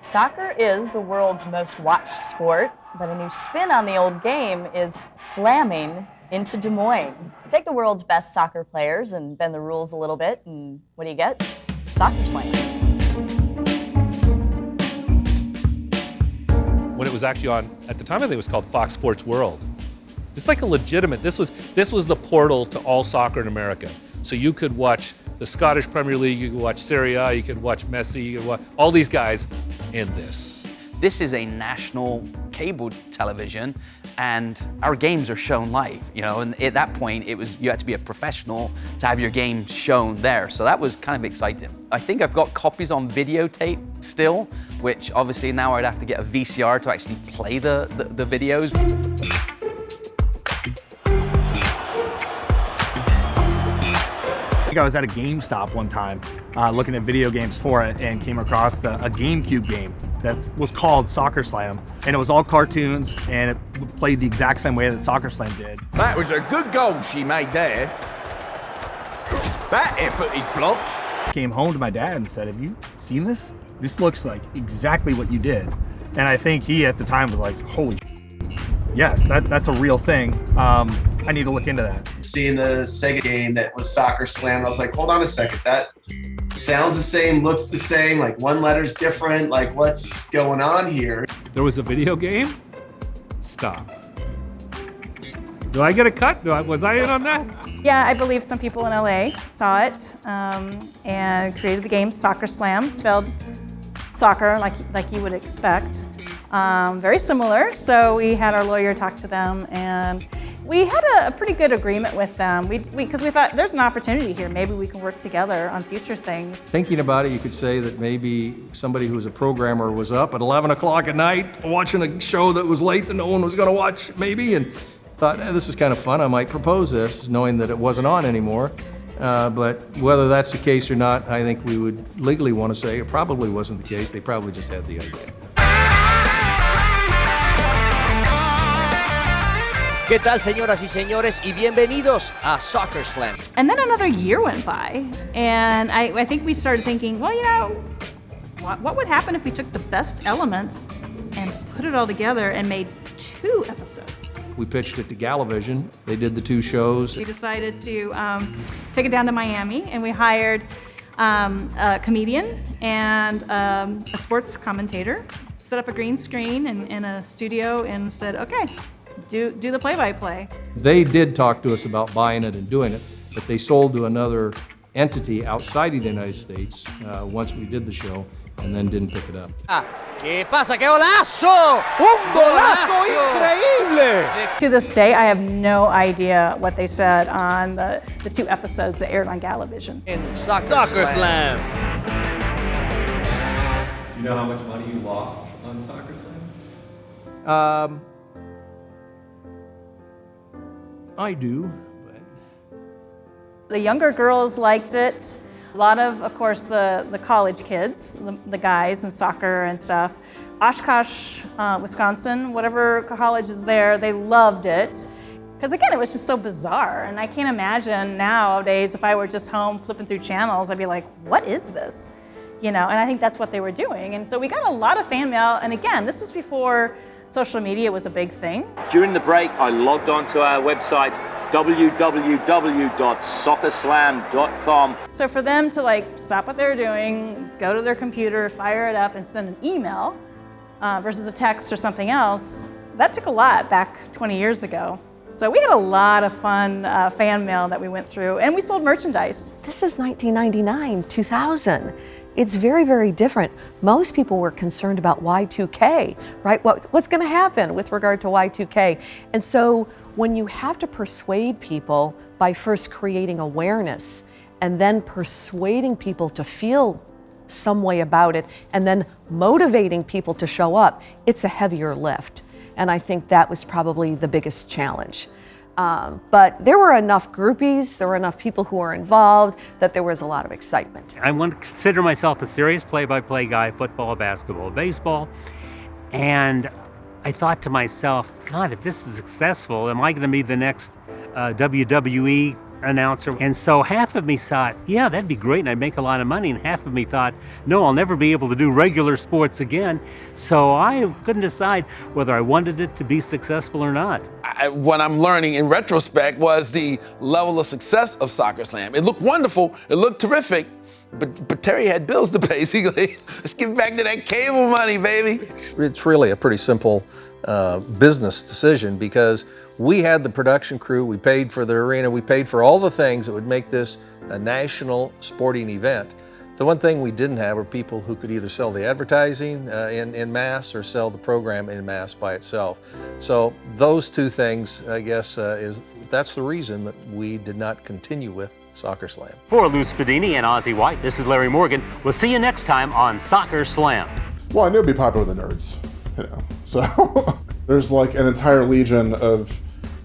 Soccer is the world's most watched sport, but a new spin on the old game is slamming into Des Moines. Take the world's best soccer players and bend the rules a little bit, and what do you get? Soccer slam. When it was actually on, at the time I think it was called Fox Sports World. It's like a legitimate, this was the portal to all soccer in America. So you could watch the Scottish Premier League, you could watch Serie A, you could watch Messi, you could watch all these guys in this. This is a national cable television, and our games are shown live, you know, and at that point you had to be a professional to have your games shown there. So that was kind of exciting. I think I've got copies on videotape still, which obviously now I'd have to get a VCR to actually play the videos. I was at a GameStop one time looking at video games for it and came across a GameCube game that was called Soccer Slam, and it was all cartoons and it played the exact same way that Soccer Slam did. That was a good goal she made there. That effort is blocked. Came home to my dad and said, "Have you seen this? This looks like exactly what you did." And I think he at the time was like, "Holy yes, that's a real thing. I need to look into that." Seeing the Sega game that was Soccer Slam, I was like, hold on a second, that sounds the same, looks the same, like one letter's different, like what's going on here? There was a video game? Stop. Do I get a cut? Was I in on that? Yeah, I believe some people in LA saw it and created the game Soccer Slam, spelled soccer like you would expect. Very similar, so we had our lawyer talk to them, and we had a pretty good agreement with them because we thought there's an opportunity here. Maybe we can work together on future things. Thinking about it, you could say that maybe somebody who was a programmer was up at 11 o'clock at night watching a show that was late that no one was going to watch, maybe, and thought, this is kind of fun, I might propose this, knowing that it wasn't on anymore. But whether that's the case or not, I think we would legally want to say it probably wasn't the case. They probably just had the idea. ¿Qué tal, señoras y señores? Y bienvenidos a Soccer Slam. And then another year went by, and I think we started thinking, well, you know, what would happen if we took the best elements and put it all together and made 2 episodes? We pitched it to Galavision. They did the 2 shows. We decided to take it down to Miami, and we hired a comedian and a sports commentator, set up a green screen in a studio, and said, okay, do the play-by-play. They did talk to us about buying it and doing it, but they sold to another entity outside of the United States once we did the show, and then didn't pick it up. ¿Qué pasa? ¡Qué golazo! Un golazo increíble! To this day, I have no idea what they said on the 2 episodes that aired on Galavision. In Soccer Slam. Do you know how much money you lost on Soccer Slam? I do. The younger girls liked it. A lot of course, the college kids, the guys in soccer and stuff. Oshkosh, Wisconsin, whatever college is there, they loved it. Because again, it was just so bizarre. And I can't imagine nowadays if I were just home flipping through channels, I'd be like, what is this? You know, and I think that's what they were doing. And so we got a lot of fan mail. And again, this was before social media was a big thing. During the break, I logged onto our website, www.soccerslam.com. So for them to stop what they were doing, go to their computer, fire it up, and send an email versus a text or something else, that took a lot back 20 years ago. So we had a lot of fun fan mail that we went through, and we sold merchandise. This is 1999, 2000. It's very, very different. Most people were concerned about Y2K, right? What's going to happen with regard to Y2K? And so when you have to persuade people by first creating awareness and then persuading people to feel some way about it and then motivating people to show up, it's a heavier lift. And I think that was probably the biggest challenge. But there were enough groupies, there were enough people who were involved that there was a lot of excitement. I want to consider myself a serious play-by-play guy, football, basketball, baseball. And I thought to myself, God, if this is successful, am I going to be the next WWE announcer. And so half of me thought, yeah, that'd be great and I'd make a lot of money. And half of me thought, no, I'll never be able to do regular sports again. So I couldn't decide whether I wanted it to be successful or not. What I'm learning in retrospect was the level of success of Soccer Slam. It looked wonderful, it looked terrific, but Terry had bills to pay. So let's get back to that cable money, baby. It's really a pretty simple business decision because we had the production crew, we paid for the arena, we paid for all the things that would make this a national sporting event. The one thing we didn't have were people who could either sell the advertising in mass or sell the program in mass by itself. So those two things, I guess, that's the reason that we did not continue with Soccer Slam. For Lou Spadini and Ozzie White, this is Larry Morgan. We'll see you next time on Soccer Slam. Well, I knew it'd be popular with the nerds, So there's like an entire legion of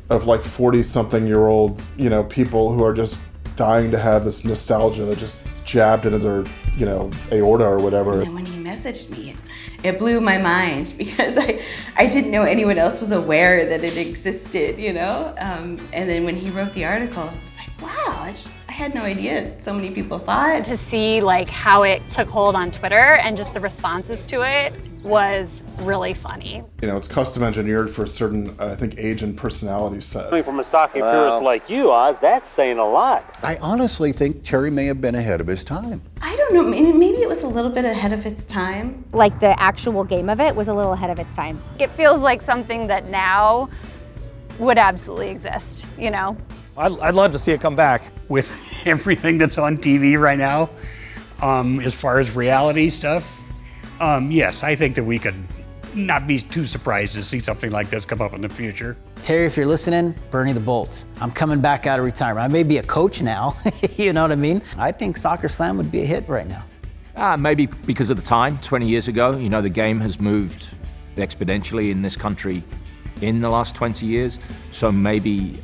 like 40-something-year-old, people who are just dying to have this nostalgia that just jabbed into their, aorta or whatever. And when he messaged me, it blew my mind because I didn't know anyone else was aware that it existed, And then when he wrote the article, I was like, wow, I had no idea so many people saw it. To see how it took hold on Twitter and just the responses to it was really funny. It's custom engineered for a certain, I think, age and personality set. Coming from a soccer purist like you, Oz, that's saying a lot. I honestly think Terry may have been ahead of his time. I don't know, maybe it was a little bit ahead of its time. Like the actual game of it was a little ahead of its time. It feels like something that now would absolutely exist, I'd love to see it come back. With everything that's on TV right now, as far as reality stuff, yes, I think that we could not be too surprised to see something like this come up in the future. Terry, if you're listening, Bernie the Bolt. I'm coming back out of retirement. I may be a coach now, you know what I mean? I think Soccer Slam would be a hit right now. Maybe because of the time, 20 years ago. The game has moved exponentially in this country in the last 20 years. So maybe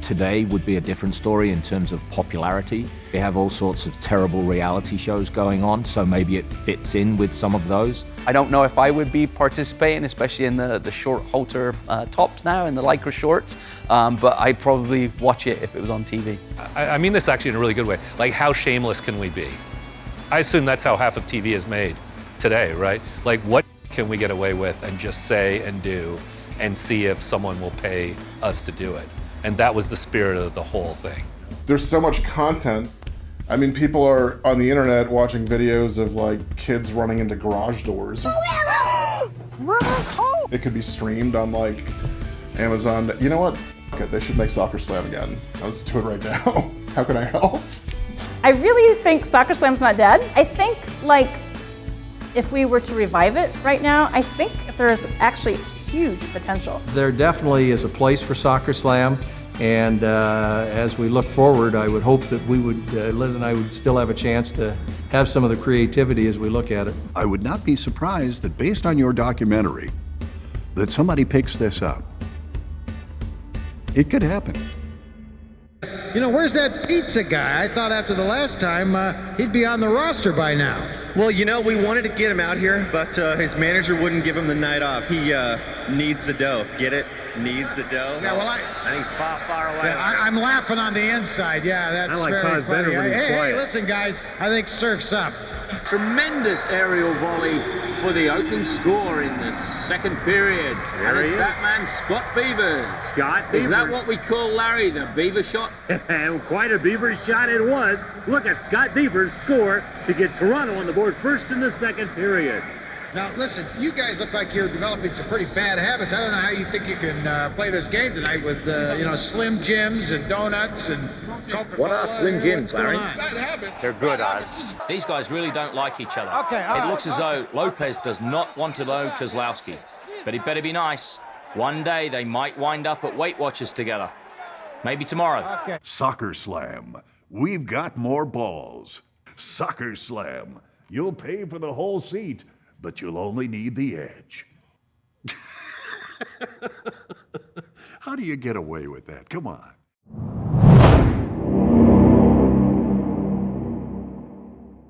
today would be a different story in terms of popularity. We have all sorts of terrible reality shows going on, so maybe it fits in with some of those. I don't know if I would be participating, especially in the short halter tops now and the Lycra shorts, but I'd probably watch it if it was on TV. I mean this actually in a really good way. Like, how shameless can we be? I assume that's how half of TV is made today, right? Like, what can we get away with and just say and do and see if someone will pay us to do it? And that was the spirit of the whole thing. There's so much content. I mean, people are on the internet watching videos of kids running into garage doors. It could be streamed on Amazon. You know what? Okay, they should make Soccer Slam again. Let's do it right now. How can I help? I really think Soccer Slam's not dead. I think if we were to revive it right now, I think there's actually huge potential. There definitely is a place for Soccer Slam, and as we look forward, I would hope that we would, Liz and I would still have a chance to have some of the creativity as we look at it. I would not be surprised that based on your documentary, that somebody picks this up. It could happen. Where's that pizza guy? I thought after the last time, he'd be on the roster by now. Well, we wanted to get him out here, but his manager wouldn't give him the night off. He needs the dough. Get it? Needs the dough. Yeah, well, and he's far, far away. Yeah, I'm laughing on the inside. Yeah, that's very funny. Hey, listen, guys, I think surf's up. Tremendous aerial volley for the opening score in the second period. And it's that man, Scott Beavers. Scott Beavers. Is that what we call, Larry, the Beaver shot? Quite a Beaver shot it was. Look at Scott Beavers score to get Toronto on the board first in the second period. Now, listen, you guys look like you're developing some pretty bad habits. I don't know how you think you can play this game tonight with, Slim Jims and donuts and Coca-Cola. What are Slim Jims, Larry? Bad habits. They're good, Oz. These guys really don't like each other. Okay, it looks as though Lopez does not want to know Kozlowski. But it better be nice. One day they might wind up at Weight Watchers together. Maybe tomorrow. Okay. Soccer Slam. We've got more balls. Soccer Slam. You'll pay for the whole seat, but you'll only need the edge. How do you get away with that? Come on.